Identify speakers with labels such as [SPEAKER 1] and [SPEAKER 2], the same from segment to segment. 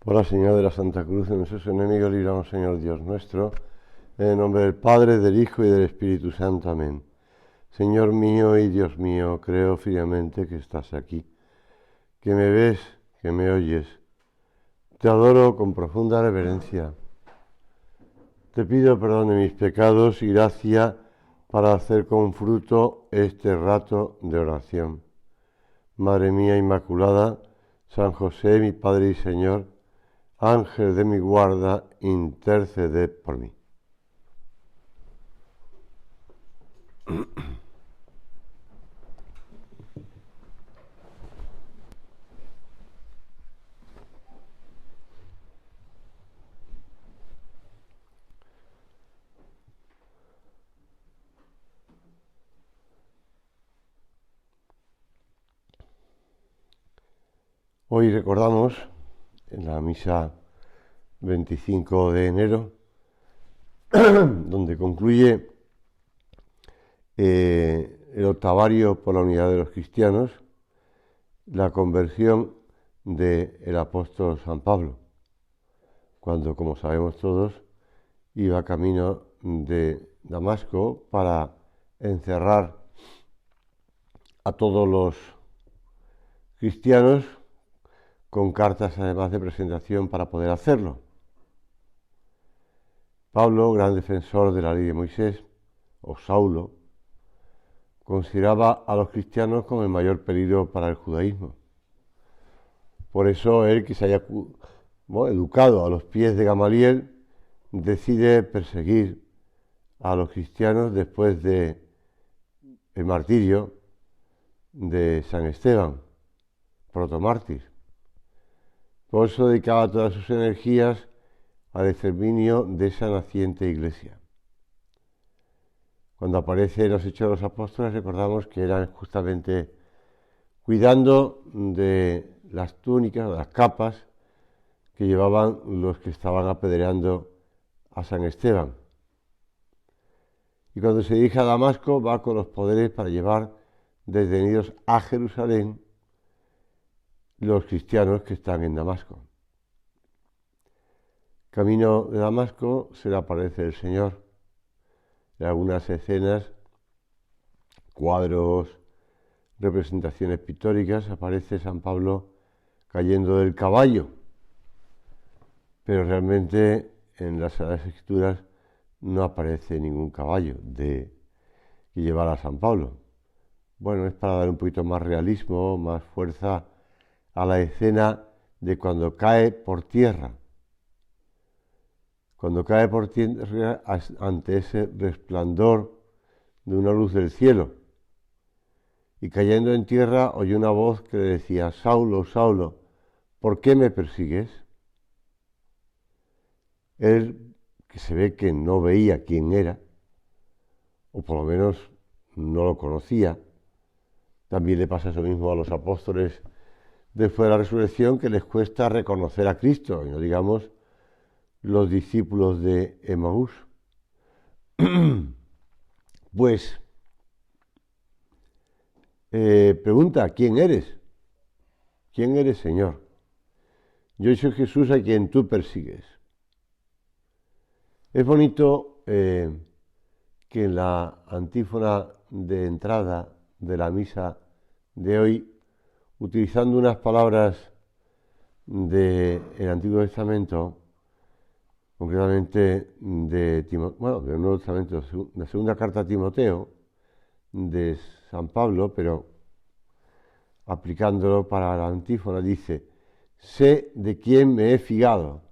[SPEAKER 1] Por la señal de la Santa Cruz de nuestros enemigos, líbranos, Señor Dios nuestro, en el nombre del Padre, del Hijo y del Espíritu Santo. Amén. Señor mío y Dios mío, creo firmemente que estás aquí, que me ves, que me oyes. Te adoro con profunda reverencia. Te pido perdón de mis pecados y gracia para hacer con fruto este rato de oración. Madre mía Inmaculada, San José, mi Padre y Señor, Ángel de mi guarda, interceded por mí. Hoy recordamos en la misa 25 de enero, donde concluye el octavario por la unidad de los cristianos, la conversión del apóstol San Pablo, cuando, como sabemos todos, iba camino de Damasco para encerrar a todos los cristianos con cartas además de presentación para poder hacerlo. Pablo, gran defensor de la ley de Moisés, o Saulo, consideraba a los cristianos como el mayor peligro para el judaísmo. Por eso él, que se haya educado a los pies de Gamaliel, decide perseguir a los cristianos después del martirio de San Esteban, protomártir. Por eso dedicaba todas sus energías al exterminio de esa naciente iglesia. Cuando aparece los Hechos de los Apóstoles, recordamos que eran justamente cuidando de las túnicas, las capas que llevaban los que estaban apedreando a San Esteban. Y cuando se dirige a Damasco, va con los poderes para llevar detenidos a Jerusalén los cristianos que están en Damasco. Camino de Damasco se le aparece el Señor. En algunas escenas, cuadros, representaciones pictóricas, aparece San Pablo cayendo del caballo. Pero realmente en las Sagradas Escrituras no aparece ningún caballo que llevara a San Pablo. Bueno, es para dar un poquito más realismo, más fuerza a la escena de cuando cae por tierra. Cuando cae por tierra ante ese resplandor de una luz del cielo. Y cayendo en tierra oyó una voz que le decía: Saulo, Saulo, ¿por qué me persigues? Él, que se ve que no veía quién era, o por lo menos no lo conocía. También le pasa eso mismo a los apóstoles después de la resurrección, que les cuesta reconocer a Cristo, y no digamos los discípulos de Emaús. Pues pregunta: ¿quién eres? ¿Quién eres, Señor? Yo soy Jesús a quien tú persigues. Es bonito que en la antífona de entrada de la misa de hoy, utilizando unas palabras del Antiguo Testamento, concretamente del Nuevo Testamento, la segunda carta a Timoteo de San Pablo, pero aplicándolo para la antífona, dice: sé de quién me he fiado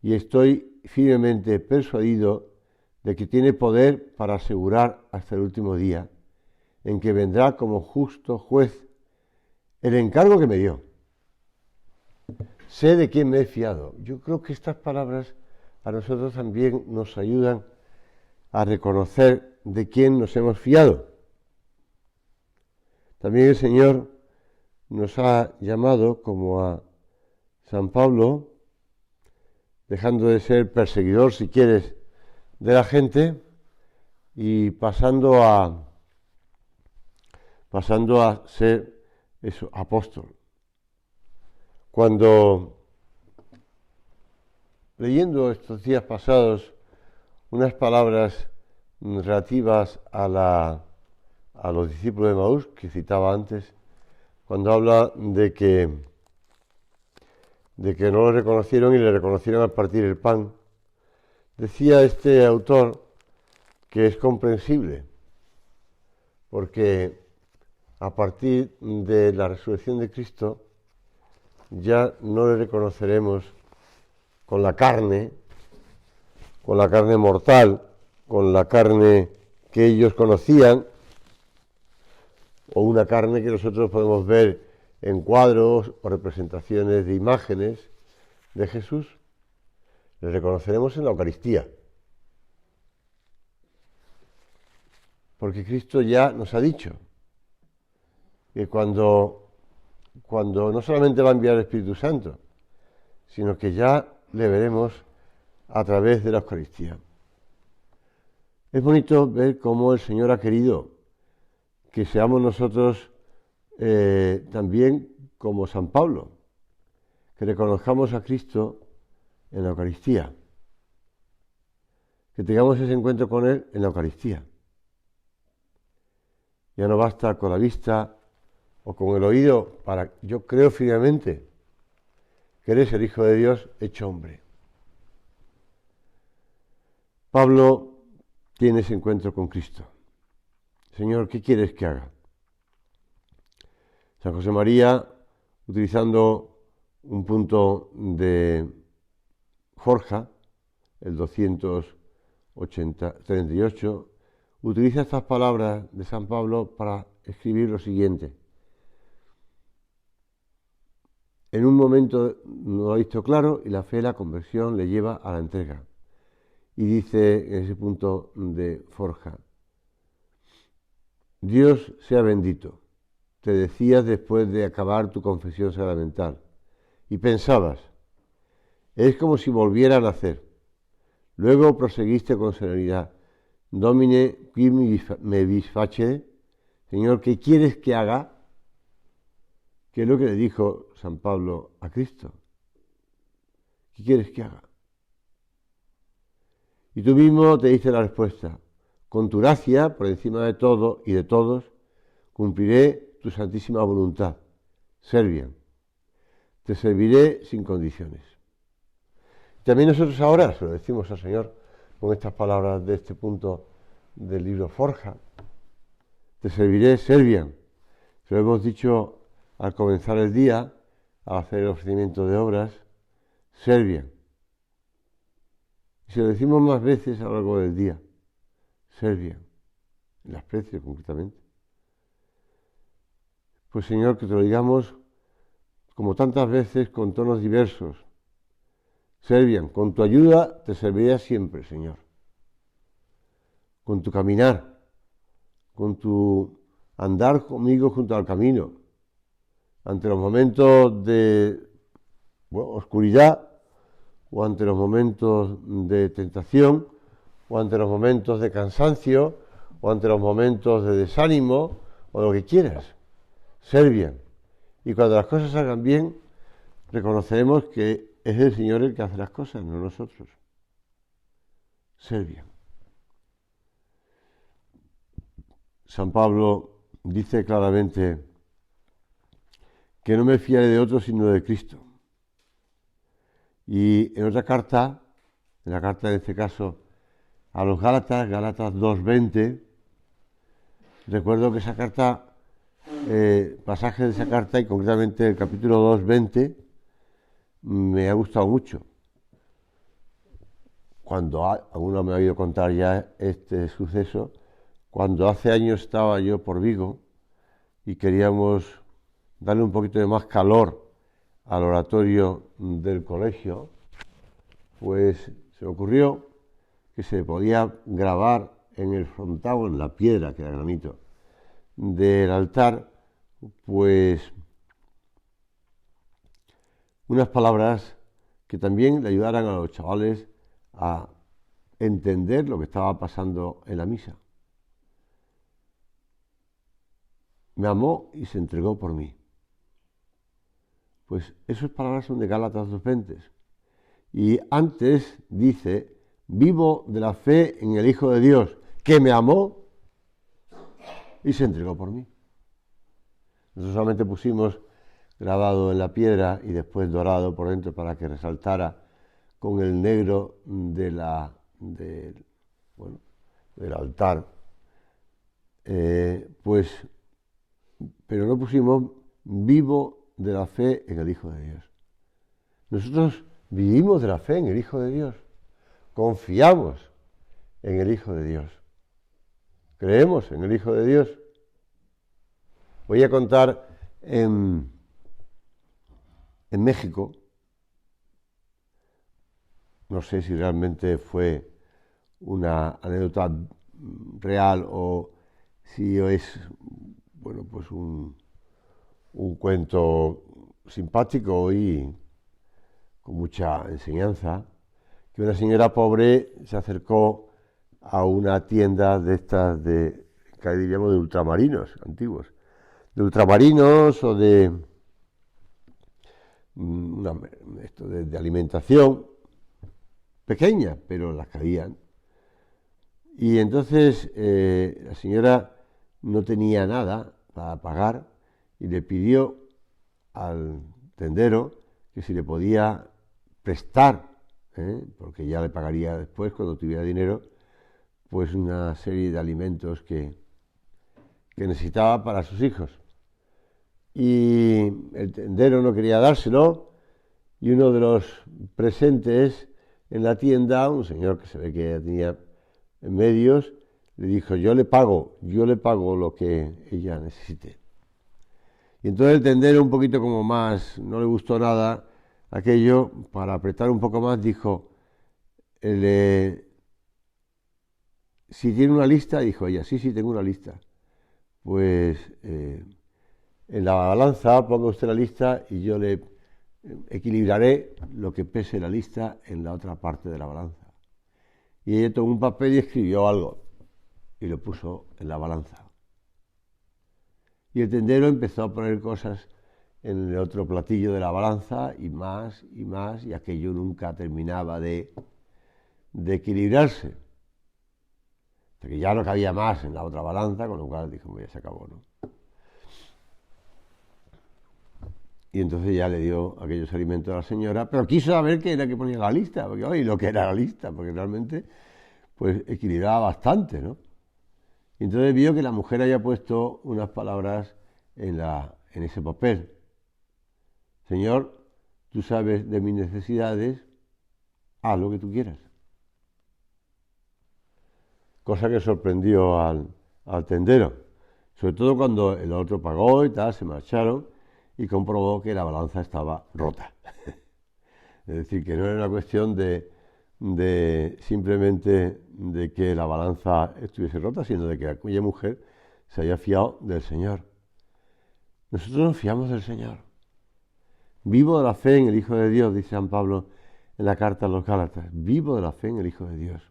[SPEAKER 1] y estoy firmemente persuadido de que tiene poder para asegurar hasta el último día, en que vendrá como justo juez el encargo que me dio. Sé de quién me he fiado. Yo creo que estas palabras a nosotros también nos ayudan a reconocer de quién nos hemos fiado. También el Señor nos ha llamado, como a San Pablo, dejando de ser perseguidor, si quieres, de la gente y pasando a ser apóstol. Cuando leyendo estos días pasados unas palabras relativas a los discípulos de Maús que citaba antes, cuando habla de que no lo reconocieron y le reconocieron al partir el pan. Decía este autor que es comprensible, porque a partir de la resurrección de Cristo ya no le reconoceremos con la carne mortal, con la carne que ellos conocían, o una carne que nosotros podemos ver en cuadros o representaciones de imágenes de Jesús. Le reconoceremos en la Eucaristía, porque Cristo ya nos ha dicho que cuando no solamente va a enviar el Espíritu Santo, sino que ya le veremos a través de la Eucaristía. Es bonito ver cómo el Señor ha querido que seamos nosotros también como San Pablo, que reconozcamos a Cristo en la Eucaristía, que tengamos ese encuentro con Él en la Eucaristía. Ya no basta con la vista o con el oído yo creo firmemente que eres el Hijo de Dios hecho hombre. Pablo tiene ese encuentro con Cristo. Señor, ¿qué quieres que haga? San José María, utilizando un punto de Forja, el 238, utiliza estas palabras de San Pablo para escribir lo siguiente. En un momento no lo ha visto claro y la fe, la conversión le lleva a la entrega. Y dice en ese punto de Forja, Dios sea bendito, te decías después de acabar tu confesión sacramental y pensabas, es como si volviera a nacer. Luego proseguiste con serenidad, Domine, qui me vis facere, Señor, ¿qué quieres que haga? ¿Qué es lo que le dijo San Pablo a Cristo? ¿Qué quieres que haga? Y tú mismo te dices la respuesta, con tu gracia, por encima de todo y de todos, cumpliré tu santísima voluntad. Serviam. Te serviré sin condiciones. También nosotros ahora se lo decimos al Señor con estas palabras de este punto del libro Forja. Te serviré, serviam. Se lo hemos dicho al comenzar el día, al hacer el ofrecimiento de obras, serviam. Y se lo decimos más veces a lo largo del día, serviam, en las preces concretamente. Pues Señor, que te lo digamos como tantas veces con tonos diversos. Serviam, con tu ayuda te serviré siempre, Señor. Con tu caminar, con tu andar conmigo junto al camino, ante los momentos de oscuridad, o ante los momentos de tentación, o ante los momentos de cansancio, o ante los momentos de desánimo, o lo que quieras. Serviam. Y cuando las cosas salgan bien, reconoceremos que es el Señor el que hace las cosas, no nosotros. Serviam. San Pablo dice claramente que no me fiaré de otro sino de Cristo. Y en otra carta, en la carta en este caso a los Gálatas, Gálatas 2:20, recuerdo que esa carta, pasaje de esa carta y concretamente el capítulo 2:20, me ha gustado mucho. Cuando alguno me ha oído contar ya este suceso, cuando hace años estaba yo por Vigo y queríamos darle un poquito de más calor al oratorio del colegio, pues se me ocurrió que se podía grabar en el frontal, en la piedra, que era granito, del altar, pues unas palabras que también le ayudaran a los chavales a entender lo que estaba pasando en la misa. Me amó y se entregó por mí. Pues esas palabras son de Gálatas 2:20. Y antes dice, vivo de la fe en el Hijo de Dios, que me amó y se entregó por mí. Nosotros solamente pusimos grabado en la piedra y después dorado por dentro para que resaltara con el negro del altar. Pero no pusimos vivo de la fe en el Hijo de Dios. Nosotros vivimos de la fe en el Hijo de Dios. Confiamos en el Hijo de Dios. Creemos en el Hijo de Dios. Voy a contar en México, no sé si realmente fue una anécdota real o si es, bueno, pues un cuento simpático y con mucha enseñanza, que una señora pobre se acercó a una tienda de estas que diríamos de ultramarinos antiguos, de ultramarinos o de alimentación pequeña, pero las que habían. Y entonces la señora no tenía nada para pagar y le pidió al tendero que si le podía prestar, porque ya le pagaría después cuando tuviera dinero, pues una serie de alimentos que necesitaba para sus hijos. Y el tendero no quería dárselo y uno de los presentes en la tienda, un señor que se ve que tenía medios, le dijo, yo le pago lo que ella necesite. Y entonces el tendero, un poquito como más, no le gustó nada aquello, para apretar un poco más, dijo, si tiene una lista, dijo ella, sí, tengo una lista. Pues en la balanza ponga usted la lista y yo le equilibraré lo que pese la lista en la otra parte de la balanza. Y ella tomó un papel y escribió algo y lo puso en la balanza. Y el tendero empezó a poner cosas en el otro platillo de la balanza y más, y aquello nunca terminaba de equilibrarse. Hasta que ya no cabía más en la otra balanza, con lo cual dijo, ya se acabó, ¿no? Y entonces ya le dio aquellos alimentos a la señora, pero quiso saber qué era que ponía en la lista, porque oye, lo que era la lista, porque realmente pues equilibraba bastante, ¿no? Y entonces vio que la mujer había puesto unas palabras en ese papel. Señor, tú sabes de mis necesidades, haz lo que tú quieras. Cosa que sorprendió al tendero, sobre todo cuando el otro pagó y tal, se marcharon y comprobó que la balanza estaba rota. Es decir, que no era una cuestión de simplemente de que la balanza estuviese rota, sino de que aquella mujer se había fiado del Señor. Nosotros nos fiamos del Señor. Vivo de la fe en el Hijo de Dios, dice San Pablo en la carta a los Gálatas. Vivo de la fe en el Hijo de Dios.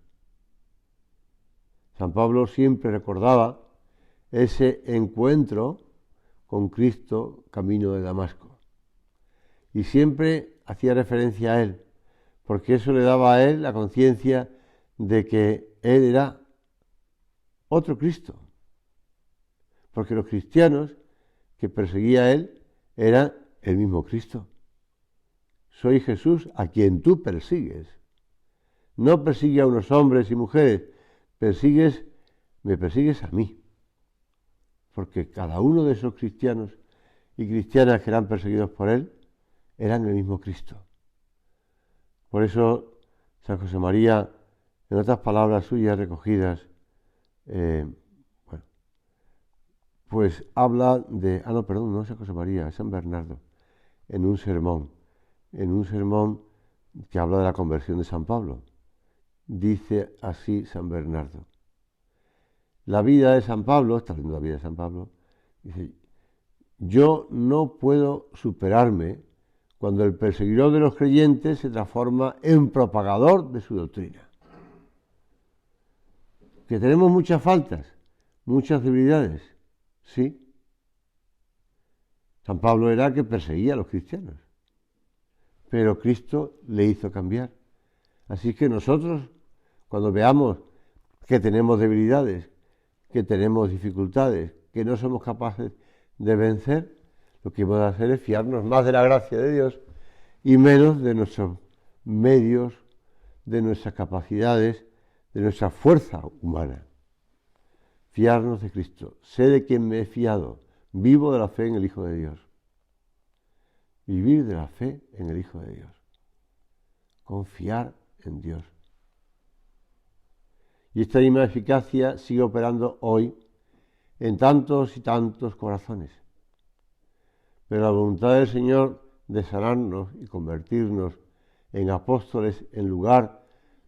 [SPEAKER 1] San Pablo siempre recordaba ese encuentro con Cristo camino de Damasco. Y siempre hacía referencia a Él, porque eso le daba a Él la conciencia de que Él era otro Cristo. Porque los cristianos que perseguía a Él eran el mismo Cristo. Soy Jesús a quien tú persigues. No persigue a unos hombres y mujeres, me persigues a mí. Porque cada uno de esos cristianos y cristianas que eran perseguidos por Él eran el mismo Cristo. Por eso San José María, en otras palabras suyas recogidas, pues habla de, no San José María, es San Bernardo, en un sermón que habla de la conversión de San Pablo. Dice así San Bernardo. La vida de San Pablo, está leyendo la vida de San Pablo, dice, yo no puedo superarme cuando el perseguidor de los creyentes se transforma en propagador de su doctrina. Que tenemos muchas faltas, muchas debilidades, sí. San Pablo era el que perseguía a los cristianos. pero Cristo le hizo cambiar. Así que nosotros, cuando veamos que tenemos debilidades, que tenemos dificultades, que no somos capaces de vencer, lo que hemos de hacer es fiarnos más de la gracia de Dios y menos de nuestros medios, de nuestras capacidades, de nuestra fuerza humana. Fiarnos de Cristo. Sé de quien me he fiado. Vivo de la fe en el Hijo de Dios. Vivir de la fe en el Hijo de Dios. Confiar en Dios. Y esta misma eficacia sigue operando hoy en tantos y tantos corazones. Pero la voluntad del Señor de sanarnos y convertirnos en apóstoles en lugar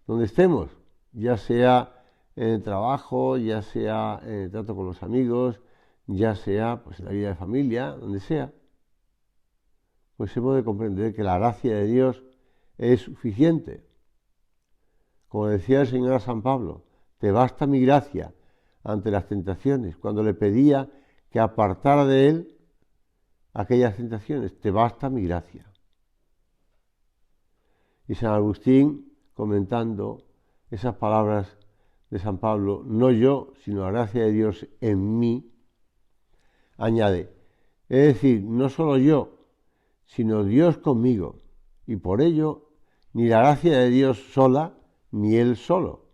[SPEAKER 1] donde estemos, ya sea en el trabajo, ya sea en el trato con los amigos, ya sea pues, en la vida de familia, donde sea, pues hemos de comprender que la gracia de Dios es suficiente. Como decía el Señor a San Pablo, te basta mi gracia ante las tentaciones, cuando le pedía que apartara de él aquellas tentaciones, te basta mi gracia. Y San Agustín, comentando esas palabras de San Pablo, no yo, sino la gracia de Dios en mí, añade, es decir, no solo yo, sino Dios conmigo, y por ello ni la gracia de Dios sola, ni él solo,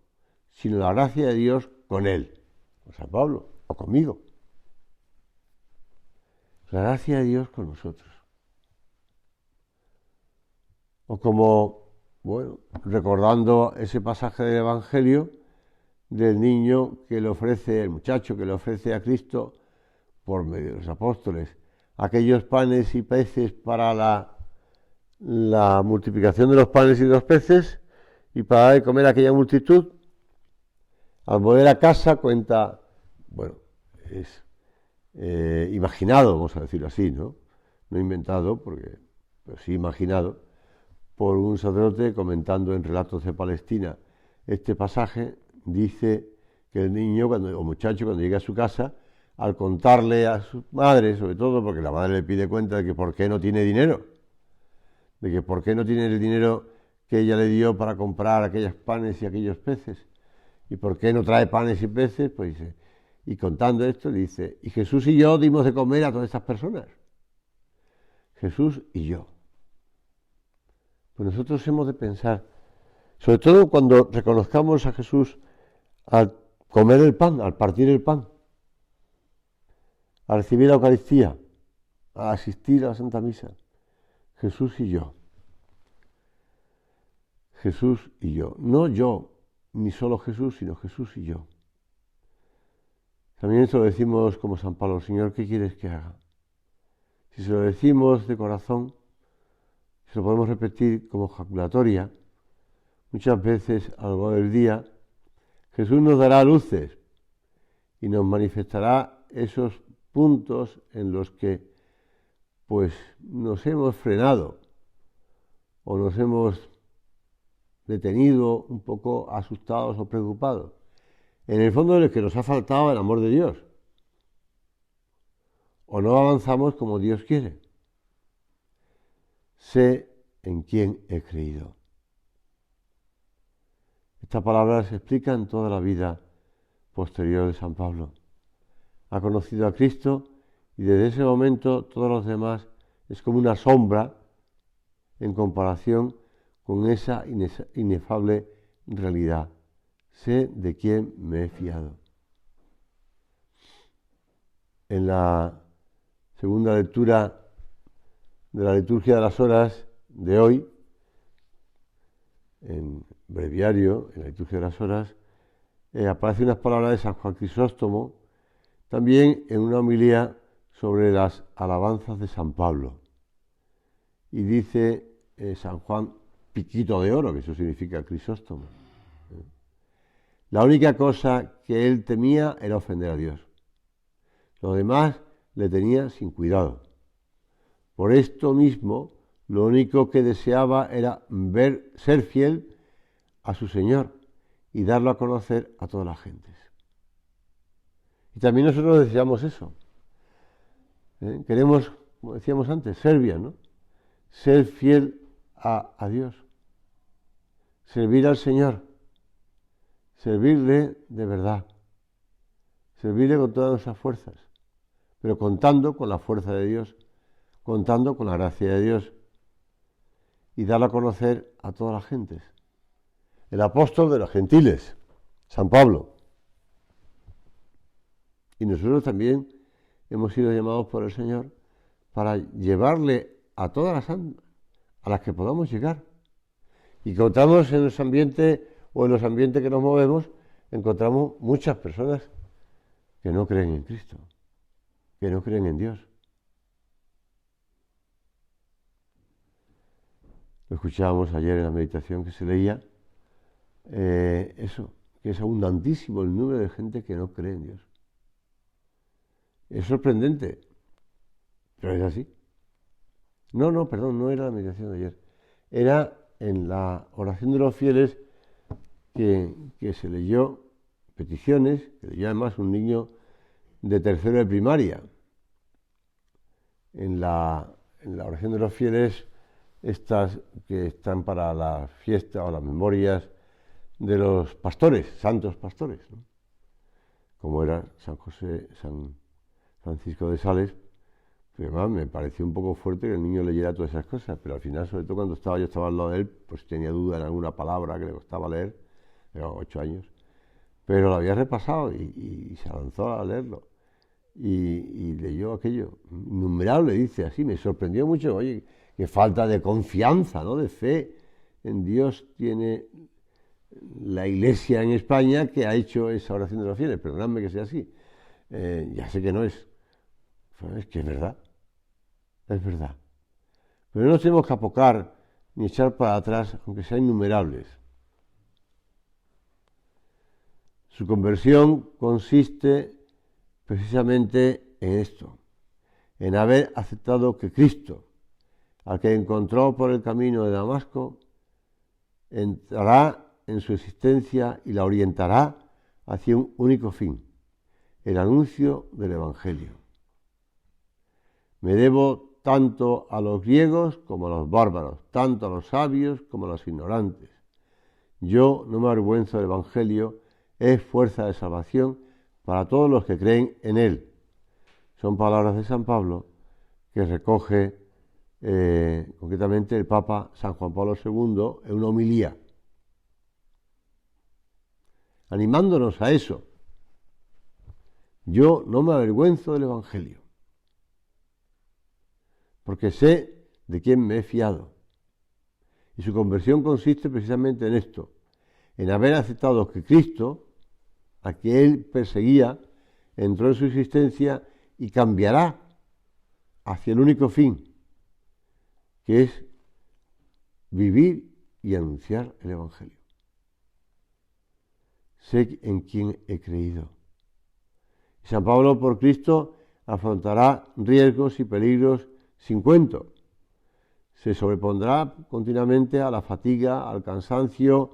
[SPEAKER 1] sino la gracia de Dios con él, con San Pablo, o conmigo. La gracia de Dios con nosotros. O como, bueno, recordando ese pasaje del Evangelio del niño que le ofrece, el muchacho que le ofrece a Cristo por medio de los apóstoles, aquellos panes y peces para la multiplicación de los panes y de los peces y para dar de comer a aquella multitud. Al volver a casa cuenta, bueno, es imaginado, vamos a decirlo así, ¿no? No inventado, pero sí imaginado, por un sacerdote comentando en Relatos de Palestina este pasaje, dice que el niño o muchacho cuando llega a su casa, al contarle a su madre, sobre todo porque la madre le pide cuenta de que por qué no tiene dinero, de que por qué no tiene el dinero que ella le dio para comprar aquellos panes y aquellos peces, y por qué no trae panes y peces, pues dice, y contando esto dice, y Jesús y yo dimos de comer a todas estas personas. Jesús y yo. Pues nosotros hemos de pensar, sobre todo cuando reconozcamos a Jesús al comer el pan, al partir el pan, a recibir la Eucaristía, a asistir a la Santa Misa. Jesús y yo. Jesús y yo. No yo, ni solo Jesús, sino Jesús y yo. También se lo decimos como San Pablo, Señor, ¿qué quieres que haga? Si se lo decimos de corazón, se lo podemos repetir como jaculatoria, muchas veces a lo largo del día, Jesús nos dará luces y nos manifestará esos puntos en los que pues nos hemos frenado o nos hemos detenido un poco asustados o preocupados. En el fondo es que nos ha faltado el amor de Dios. O no avanzamos como Dios quiere. Sé en quién he creído. Esta palabra se explica en toda la vida posterior de San Pablo. Ha conocido a Cristo y desde ese momento todos los demás es como una sombra en comparación con esa inefable realidad. Sé de quién me he fiado. En la segunda lectura de la liturgia de las horas de hoy, en breviario, en la liturgia de las horas, aparecen unas palabras de San Juan Crisóstomo, también en una homilía sobre las alabanzas de San Pablo. Y dice San Juan, piquito de oro, que eso significa Crisóstomo. La única cosa que él temía era ofender a Dios. Lo demás le tenía sin cuidado. Por esto mismo, lo único que deseaba era ser fiel a su Señor y darlo a conocer a todas las gentes. Y también nosotros deseamos eso. Queremos, como decíamos antes, ser bien, ¿no? Ser fiel a Dios, servir al Señor, servirle de verdad, servirle con todas nuestras fuerzas, pero contando con la fuerza de Dios, contando con la gracia de Dios y darlo a conocer a todas las gentes. El apóstol de los gentiles, San Pablo. Y nosotros también hemos sido llamados por el Señor para llevarle a todas las almas a las que podamos llegar. Y encontramos en nuestro ambiente o en los ambientes que nos movemos, encontramos muchas personas que no creen en Cristo, que no creen en Dios. Lo escuchábamos ayer en la meditación que se leía, eso, que es abundantísimo el número de gente que no cree en Dios. Es sorprendente, pero es así. No era la meditación de ayer. Era en la oración de los fieles que se leyó peticiones, que leyó además un niño de tercero de primaria. En la oración de los fieles, estas que están para la fiesta o las memorias de los pastores, santos pastores, ¿no? Como era San Francisco de Sales, pues además me pareció un poco fuerte que el niño leyera todas esas cosas, pero al final, sobre todo cuando yo estaba al lado de él, pues tenía duda en alguna palabra que le costaba leer, era 8 años, pero lo había repasado y se lanzó a leerlo. Y leyó aquello, innumerable, dice así, me sorprendió mucho, oye, qué falta de confianza, ¿no?, de fe en Dios tiene la Iglesia en España que ha hecho esa oración de los fieles, perdonadme que sea así, ya sé que no es, pero es que es verdad, pero no nos tenemos que apocar ni echar para atrás, aunque sean innumerables. Su conversión consiste precisamente en esto, en haber aceptado que Cristo, al que encontró por el camino de Damasco, entrará en su existencia y la orientará hacia un único fin, el anuncio del Evangelio. Me debo tanto a los griegos como a los bárbaros, tanto a los sabios como a los ignorantes. Yo no me avergüenzo del Evangelio, es fuerza de salvación para todos los que creen en él. Son palabras de San Pablo que recoge concretamente el Papa San Juan Pablo II en una homilía, animándonos a eso. Yo no me avergüenzo del Evangelio, porque sé de quién me he fiado. Y su conversión consiste precisamente en esto, en haber aceptado que Cristo, a que él perseguía, entró en su existencia y cambiará hacia el único fin, que es vivir y anunciar el Evangelio. Sé en quién he creído. San Pablo, por Cristo, afrontará riesgos y peligros sin cuento. Se sobrepondrá continuamente a la fatiga, al cansancio,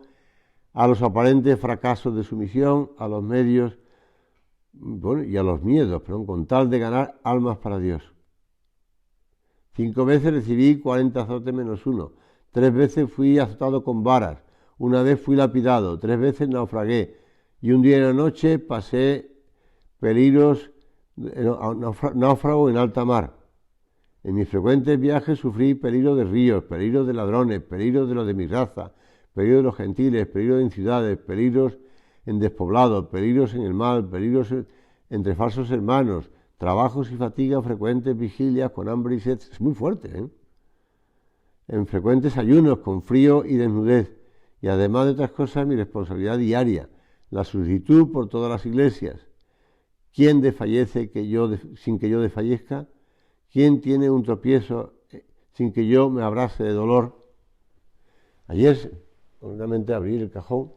[SPEAKER 1] a los aparentes fracasos de su misión, a los medios, y a los miedos, con tal de ganar almas para Dios. 5 veces recibí 40 azotes menos 1. 3 veces fui azotado con varas. 1 vez fui lapidado. 3 veces naufragué. Y un día y una noche pasé peligros, náufrago en alta mar. En mis frecuentes viajes sufrí peligros de ríos, peligros de ladrones, peligros de los de mi raza, peligros de los gentiles, peligros en ciudades, peligros en despoblados, peligros en el mal, peligros entre falsos hermanos, trabajos y fatigas, frecuentes vigilias con hambre y sed. Es muy fuerte, ¿eh? En frecuentes ayunos, con frío y desnudez. Y además de otras cosas, mi responsabilidad diaria, la solicitud por todas las iglesias. ¿Quién desfallece sin que yo desfallezca? ¿Quién tiene un tropiezo sin que yo me abrace de dolor? Ayer, concretamente, abrí el cajón,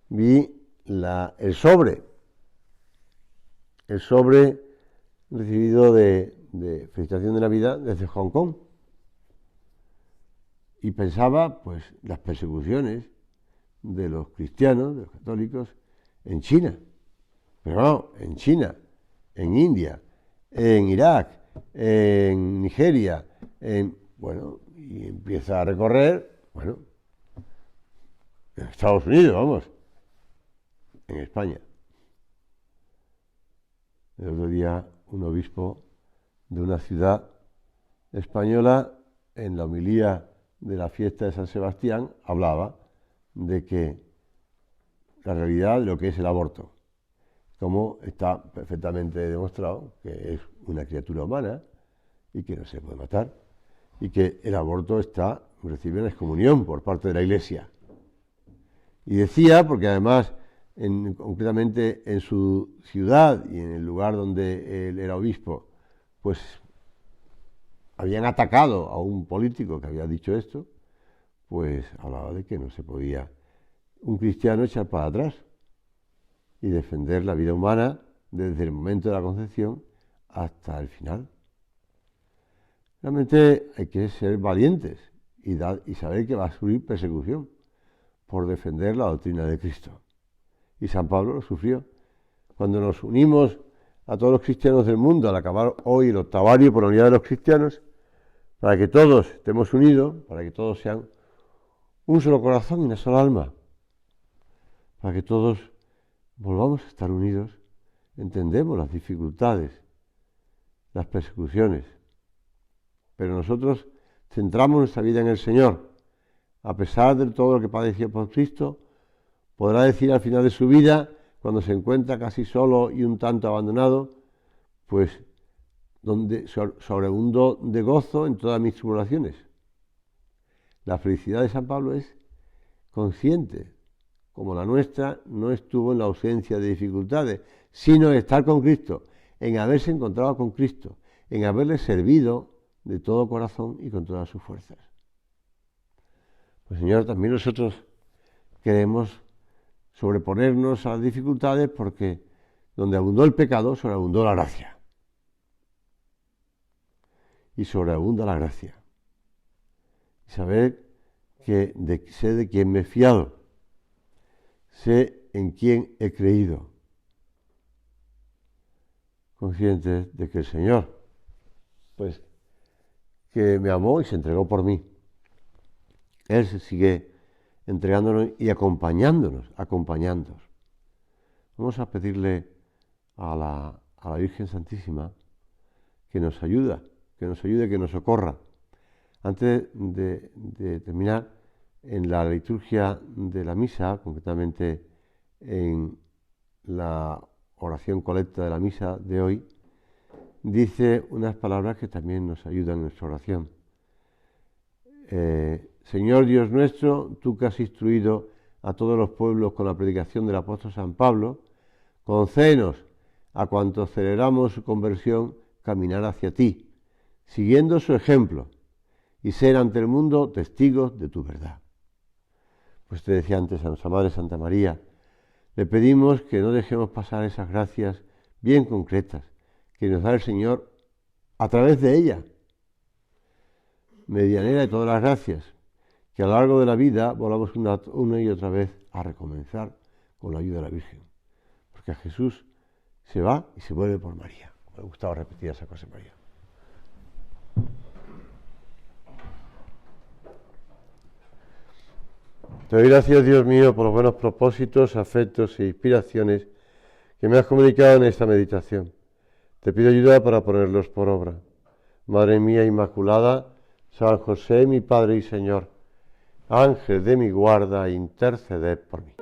[SPEAKER 1] vi el sobre recibido de felicitación de Navidad desde Hong Kong. Y pensaba, pues, las persecuciones de los cristianos, de los católicos, en China. Pero no, en China, en India, en Irak, en Nigeria, y y empieza a recorrer, bueno, en Estados Unidos, vamos, en España. El otro día un obispo de una ciudad española, en la homilía de la fiesta de San Sebastián, hablaba de que la realidad de lo que es el aborto, como está perfectamente demostrado que es una criatura humana y que no se puede matar, y que el aborto recibe una excomunión por parte de la Iglesia. Y decía, porque además, concretamente en su ciudad y en el lugar donde él era obispo, pues habían atacado a un político que había dicho esto, pues hablaba de que no se podía un cristiano echar para atrás y defender la vida humana desde el momento de la concepción hasta el final. Realmente hay que ser valientes y saber que va a sufrir persecución por defender la doctrina de Cristo. Y San Pablo lo sufrió. Cuando nos unimos a todos los cristianos del mundo al acabar hoy el octavario por la unidad de los cristianos, para que todos estemos unidos, para que todos sean un solo corazón y una sola alma, para que todos volvamos a estar unidos, entendemos las dificultades, las persecuciones, pero nosotros centramos nuestra vida en el Señor. A pesar de todo lo que padeció por Cristo, podrá decir al final de su vida, cuando se encuentra casi solo y un tanto abandonado, pues donde sobreabundó de gozo en todas mis tribulaciones. La felicidad de San Pablo es consciente, como la nuestra, no estuvo en la ausencia de dificultades, sino en estar con Cristo, en haberse encontrado con Cristo, en haberle servido de todo corazón y con todas sus fuerzas. Pues Señor, también nosotros queremos sobreponernos a las dificultades porque donde abundó el pecado, sobreabundó la gracia. Y sobreabunda la gracia. Y saber que sé de quién me he fiado, sé en quién he creído, conscientes de que el Señor, pues, que me amó y se entregó por mí. Él se sigue entregándonos y acompañándonos. Vamos a pedirle a la Virgen Santísima que nos ayude, que nos socorra. Antes de terminar, en la liturgia de la misa, concretamente en la oración colecta de la misa de hoy, dice unas palabras que también nos ayudan en nuestra oración. Señor Dios nuestro, tú que has instruido a todos los pueblos con la predicación del apóstol San Pablo, concédenos a cuantos celebramos su conversión caminar hacia ti, siguiendo su ejemplo, y ser ante el mundo testigos de tu verdad. Pues te decía antes a nuestra Madre Santa María, le pedimos que no dejemos pasar esas gracias bien concretas que nos da el Señor a través de ella, medianera de todas las gracias, que a lo largo de la vida volvamos una y otra vez a recomenzar con la ayuda de la Virgen. Porque a Jesús se va y se vuelve por María. Me gustaba repetir esa cosa, María. Te doy gracias, Dios mío, por los buenos propósitos, afectos e inspiraciones que me has comunicado en esta meditación. Te pido ayuda para ponerlos por obra. Madre mía Inmaculada, San José, mi Padre y Señor, Ángel de mi guarda, interceded por mí.